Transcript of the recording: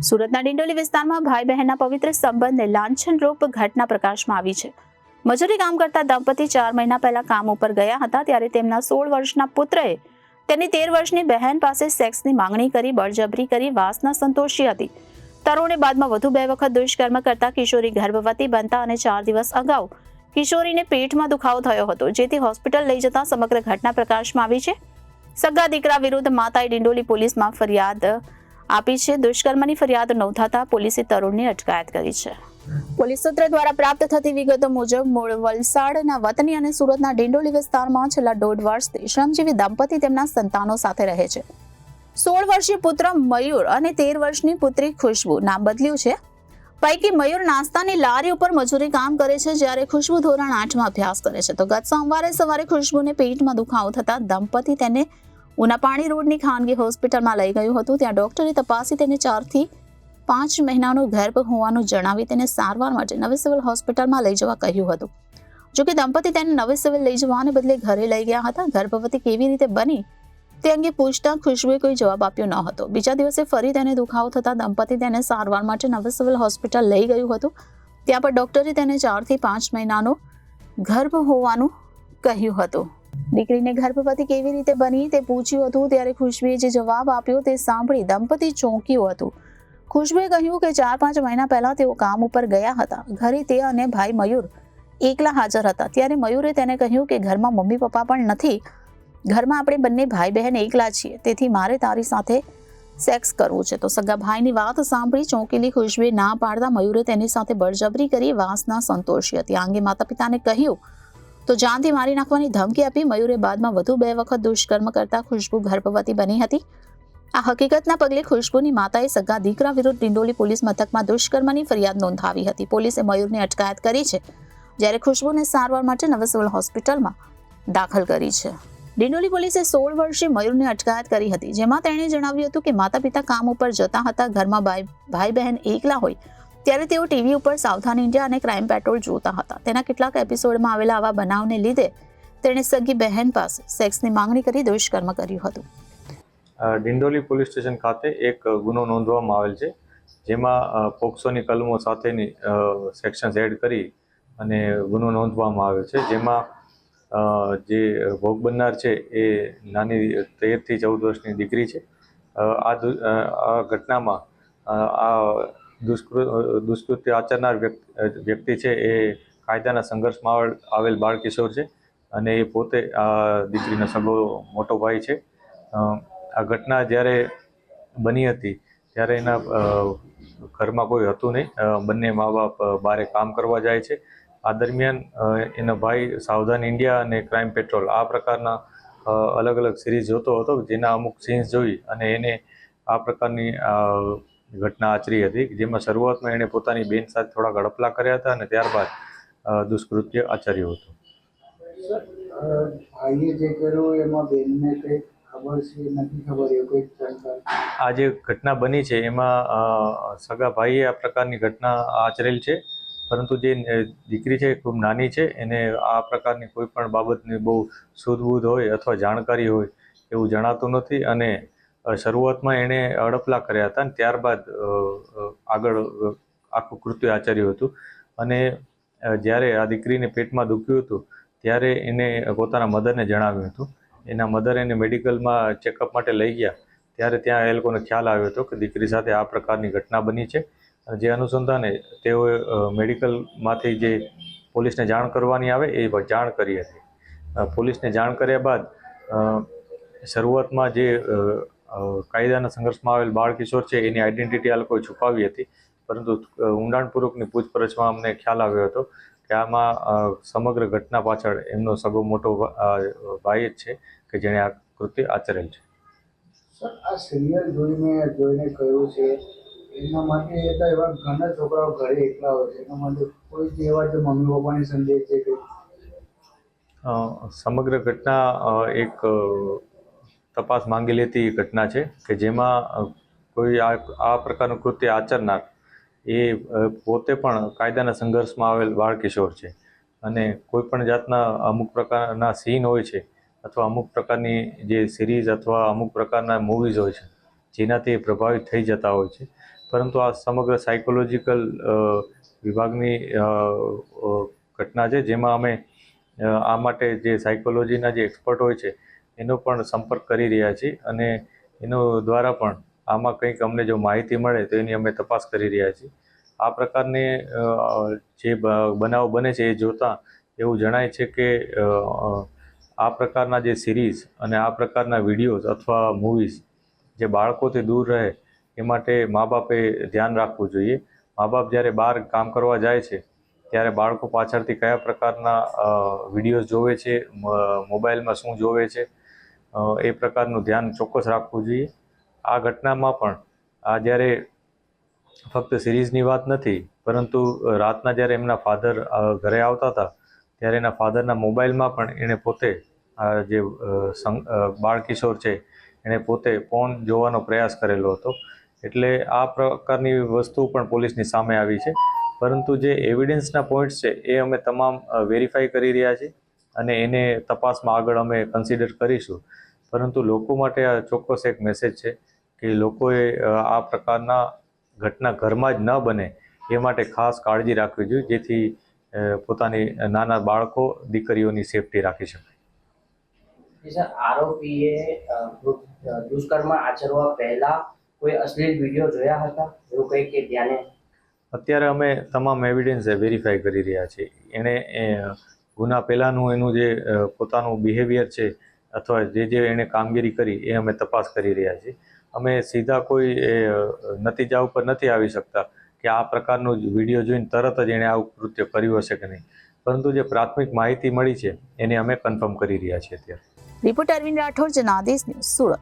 સુરતના ડિંડોલી વિસ્તારમાં ભાઈ બહેનના પવિત્ર સંબંધને લાંછનરૂપ ઘટના પ્રકાશમાં આવી છે। મજૂરી કામ કરતા દંપતી 4 મહિના પહેલા કામ ઉપર ગયા હતા ત્યારે તેમના 16 વર્ષના પુત્રએ તેની 13 વર્ષની બહેન પાસે સેક્સની માંગણી કરી બળજબરી કરી વાસના સંતોષી હતી। તરુણે બાદમાં વધુ 2 વખત દુષ્કર્મ કરતા કિશોરી ગર્ભવતી બનતા અને 4 દિવસ અગાઉ કિશોરીને પેટમાં દુખાવો થયો હતો, જેથી હોસ્પિટલ લઈ જતા સમગ્ર ઘટના પ્રકાશમાં આવી છે। સગા દીકરા વિરુદ્ધ માતાએ ડિંડોલી પોલીસમાં ફરિયાદ આપી છે। દુષ્કર્મની ફરિયાદ નોંધાતા પોલીસે તરુણની અટકાયત કરી છે। પોલીસ સૂત્ર દ્વારા પ્રાપ્ત થતી વિગતો મુજબ મૂળ વલસાડના વતની અને સુરતના ડિંડોલી વિસ્તારમાં છેલ્લા 1.5 વર્ષથી શ્રમજીવી દંપતી તેમના સંતાનો સાથે રહે છે। 16 વર્ષીય પુત્ર મયુર અને 13 વર્ષની પુત્રી ખુશ્બુ નામ બદલ્યું છે। પૈકી મયુર નાસ્તાની લારી ઉપર મજૂરી કામ કરે છે, જ્યારે ખુશ્બુ ધોરણ 8માં અભ્યાસ કરે છે। તો ગત સોમવારે સવારે ખુશ્બુને પેટમાં દુખાવો થતા દંપતી તેને ઉનાપાણી રોડની ખાનગી હોસ્પિટલમાં લઈ ગયું હતું। ત્યાં ડોક્ટરે તપાસી તેને 4 થી 5 મહિનાનો ગર્ભ હોવાનું જણાવી તેને સારવાર માટે નવી સિવિલ હોસ્પિટલમાં લઈ જવા કહ્યું હતું। જોકે દંપતી તેને નવી સિવિલ લઈ જવાને બદલે ઘરે લઈ ગયા હતા। ગર્ભવતી કેવી રીતે બની તે અંગે પૂછતા ખુશ્બુએ કોઈ જવાબ આપ્યો ન હતો। બીજા દિવસે ફરી તેને દુખાવો થતા દંપતી તેને સારવાર માટે નવી સિવિલ હોસ્પિટલ લઈ ગયું હતું। ત્યાં પર ડોક્ટરે તેને 4 થી 5 મહિનાનો ગર્ભ હોવાનું કહ્યું હતું। દીકરીને ગર્ભવતી કેવી રીતે બની તે પૂછ્યું હતું, ત્યારે ખુશ્બુએ જે જવાબ આપ્યો તે સાંભળી દંપતી ચોંક્યું હતું। ખુશ્બુએ કહ્યું કે 4-5 મહિના પહેલા તેઓ કામ ઉપર ગયા હતા। ઘરે તે અને ભાઈ મયુર એકલા હાજર હતા। ત્યારે મયુરે તેને કહ્યું કે ઘરમાં મમ્મી પપ્પા પણ નથી, ઘરમાં આપણે બંને ભાઈ બહેન એકલા છીએ, તેથી મારે તારી સાથે સેક્સ કરવું છે। તો સગા ભાઈની વાત સાંભળી ચોંકેલી ખુશ્બુએ ના પાડતા મયુરે તેની સાથે બળજબરી કરી વાસના સંતોષી હતી। આ અંગે માતા પિતાને કહ્યું તો જાનથી મારી નાખવાની ધમકી આપી મયુરે બાદમાં વધુ 2 વખત દુષ્કર્મ કરતા ખુશ્બુ ગર્ભવતી બની હતી। આ હકીકતના પગલે ખુશ્બુની માતાએ સગા દીકરા વિરુદ્ધ ડિંડોલી પોલીસ મથકમાં દુષ્કર્મની ફરિયાદ નોંધાવી હતી। પોલીસે મયુરની અટકાયત કરી છે, જ્યારે ખુશ્બુને સારવાર માટે નવી સિવિલ હોસ્પિટલમાં દાખલ કરી છે। ડિંડોલી પોલીસે 16 વર્ષીય મયુરની અટકાયત કરી હતી, જેમાં તેણે જણાવ્યું હતું કે માતા પિતા કામ ઉપર જતા હતા, ઘરમાં ભાઈ બહેન એકલા હોય ત્યારે તેઓ ટીવી ઉપર સાવધાન ઇન્ડિયા અને ક્રાઇમ પેટ્રોલ જોતા હતા। તેના કેટલાક એપિસોડમાં આવેલા આવા બનાવને લીધે તેણે સગી બહેન પાસે સેક્સની માંગણી કરી દુષ્કર્મ કર્યું હતું। ડિંડોલી પોલીસ સ્ટેશન ખાતે એક ગુનો નોંધવામાં આવેલ છે, જેમાં પોક્સોની કલમો સાથેની સેક્શન્સ એડ કરી અને ગુનો નોંધવામાં આવ્યો છે। જેમાં જે ભોગ બનનાર છે એ નાની 13 થી 14 વર્ષની દીકરી છે। આ ઘટનામાં આ દુષ્કૃત્ય આચરનાર વ્યક્તિ છે એ કાયદાના સંઘર્ષમાં આવેલ બાળ કિશોર છે અને એ પોતે આ દીકરીનો સગો મોટો ભાઈ છે। આ ઘટના જ્યારે બની હતી ત્યારે એના ઘરમાં કોઈ હતું નહીં, બંને મા બાપ બહારે કામ કરવા જાય છે। આ દરમિયાન એનો ભાઈ સાવધાન ઇન્ડિયા અને ક્રાઇમ પેટ્રોલ આ પ્રકારના અલગ અલગ સિરીઝ જોતો હતો, જેના અમુક સીન્સ જોઈ અને એને આ પ્રકારની ઘટના આચરી હતી, જેમાં શરૂઆતમાં એણે પોતાની બેન સાથે થોડા ગડપલા કર્યા હતા અને ત્યારબાદ દુષ્કૃત્ય આચર્યું હતું। આ જે ઘટના બની છે એમાં સગા ભાઈએ આ પ્રકારની ઘટના આચરેલ છે, પરંતુ જે દીકરી છે ખૂબ નાની છે, એને આ પ્રકારની કોઈ પણ બાબતની બહુ સૂઝબૂઝ હોય અથવા જાણકારી હોય એવું જણાતું નથી અને શરૂઆતમાં એણે અડપલા કર્યા હતા અને ત્યારબાદ આગળ આખું કૃત્ય આચર્યું હતું। અને જ્યારે આ દીકરીને પેટમાં દુખ્યું હતું ત્યારે એને પોતાના મધરને જણાવ્યું હતું। એના મધર એને મેડિકલમાં ચેકઅપ માટે લઈ ગયા ત્યારે ત્યાં એ લોકોને ખ્યાલ આવ્યો હતો કે દીકરી સાથે આ પ્રકારની ઘટના બની છે। જે અનુસંધાને તેઓએ મેડિકલમાંથી જે પોલીસને જાણ કરવાની આવે એ જાણ કરી હતી। પોલીસને જાણ કર્યા બાદ શરૂઆતમાં જે કાયદાના સંઘર્ષમાં આવેલ બાળ કિશોર છે એની આઈડેન્ટિટી આ લોકોએ છુપાવી હતી, પરંતુ ઊંડાણપૂર્વકની પૂછપરછમાં અમને ખ્યાલ આવ્યો હતો કે આમાં સમગ્ર ઘટના પાછળ એમનો સગો મોટો ભાઈ જ છે કે જેણે આ કૃત્ય આચરેલ છે। સર, આ સિરિયલ જોઈને કહ્યું છે એના માટે એવા ઘણા છોકરાઓ ઘરે એકલા હોય છે, એના માટે કોઈ એવા જે મમ્મી પપ્પાની સંદેશ છે કે સમગ્ર ઘટના એક તપાસ માંગી લેતી ઘટના છે કે જેમાં કોઈ આ પ્રકારનું કૃત્ય આચરનાર એ પોતે પણ કાયદાના સંઘર્ષમાં આવેલ બાળ કિશોર છે અને કોઈ પણ જાતના અમુક પ્રકારના સીન હોય છે અથવા અમુક પ્રકારની જે સિરીઝ અથવા અમુક પ્રકારના મૂવીઝ હોય છે જેનાથી પ્રભાવિત થઈ જતા હોય છે, પરંતુ આ સમગ્ર સાયકોલોજીકલ વિભાગની ઘટના છે, જેમાં અમે આ માટે જે સાયકોલોજીના જે એક્સપર્ટ હોય છે એનો પણ સંપર્ક કરી રહ્યા છીએ અને એનો દ્વારા પણ આમાં કંઈક અમને જો માહિતી મળે તો એની અમે તપાસ કરી રહ્યા છીએ. આ પ્રકારની જે બનાવ બને છે એ જોતાં એવું જણાય છે કે આ પ્રકારના જે સિરીઝ અને આ પ્રકારના વિડીયોઝ અથવા મૂવીઝ જે બાળકોથી દૂર રહે એ માટે મા બાપે ધ્યાન રાખવું જોઈએ. મા બાપ જ્યારે બહાર કામ કરવા જાય છે ત્યારે બાળકો પાછળથી કયા પ્રકારના વિડીયોઝ જોવે છે, મોબાઈલમાં શું જોવે છે, એ પ્રકારનું ધ્યાન ચોક્કસ રાખવું જોઈએ. આ ઘટનામાં પણ આ જ્યારે ફક્ત સિરીઝની વાત નથી, પરંતુ રાતના જ્યારે એમના ફાધર ઘરે આવતા હતા ત્યારે એના ફાધરના મોબાઈલમાં પણ એણે પોતે જે બાળકિશોર છે એણે પોતે ફોન જોવાનો પ્રયાસ કરેલો હતો. એટલે આ પ્રકારની વસ્તુ પણ પોલીસની સામે આવી છે. પરંતુ જે એવિડન્સના પોઈન્ટ્સ છે એ અમે તમામ વેરીફાઈ કરી રહ્યા છીએ અને એને તપાસમાં આગળ અમે કન્સિડર કરીશું. પરંતુ લોકો માટે આ ચોક્કસ એક મેસેજ છે કે લોકોએ આ પ્રકારના ઘટના ઘરમાં જ ન બને એ માટે ખાસ કાળજી રાખવી જોઈએ, જેથી પોતાની નાના બાળકો દીકરીઓની સેફટી રાખી શકાય. સર, આરોપીએ દુષ્કર્મ આચરવા પહેલા કોઈ અશ્લીલ વિડીયો જોયા હતા એવું કંઈ કે ધ્યાને? અત્યારે અમે તમામ એવિડન્સ વેરીફાઈ કરી રહ્યા છીએ. એણે ગુના પહેલાંનું એનું જે પોતાનું બિહેવિયર છે અથવા જે એણે કામગીરી કરી એ અમે તપાસ કરી રહ્યા છીએ. અમે સીધા કોઈ નતીજા ઉપર નથી આવી શકતા કે આ પ્રકારનો વિડીયો જોઈને તરત જ એણે આવું કૃત્ય કર્યું હશે કે નહીં, પરંતુ જે પ્રાથમિક માહિતી મળી છે એને અમે કન્ફર્મ કરી રહ્યા છીએ અત્યારે. Reporter Arvind Rathod, Janadesh news, Surat.